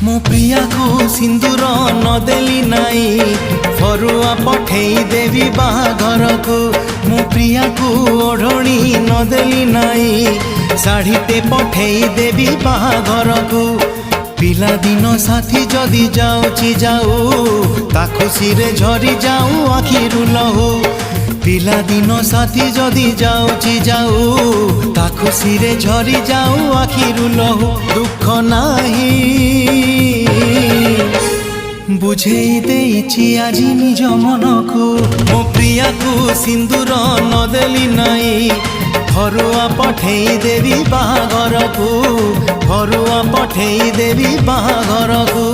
मो प्रिया को सिंदूर नदेली नाई फरुआ पठेई देवी बाहाघर को। मो प्रिया को ओढ़णी नदेली नाई शाढ़ीटे पठेई देवी बाहाघर को। पिला दिन साथी जदि जाऊची जाऊ ता खुशी रे झरी जाऊ आखिरु लहू। पिला दिन साथी जदि जाऊची जाऊ ता खुशी रे झरी जाऊ आखिरु लहू। दुख नाही बुझेई देइछि आजी निज मन को। मो प्रिया को सिंदूर नदेली नाई फरुआ पठेई देवी बाहाघर को। फरुआ पठेई देवी बाहाघर को।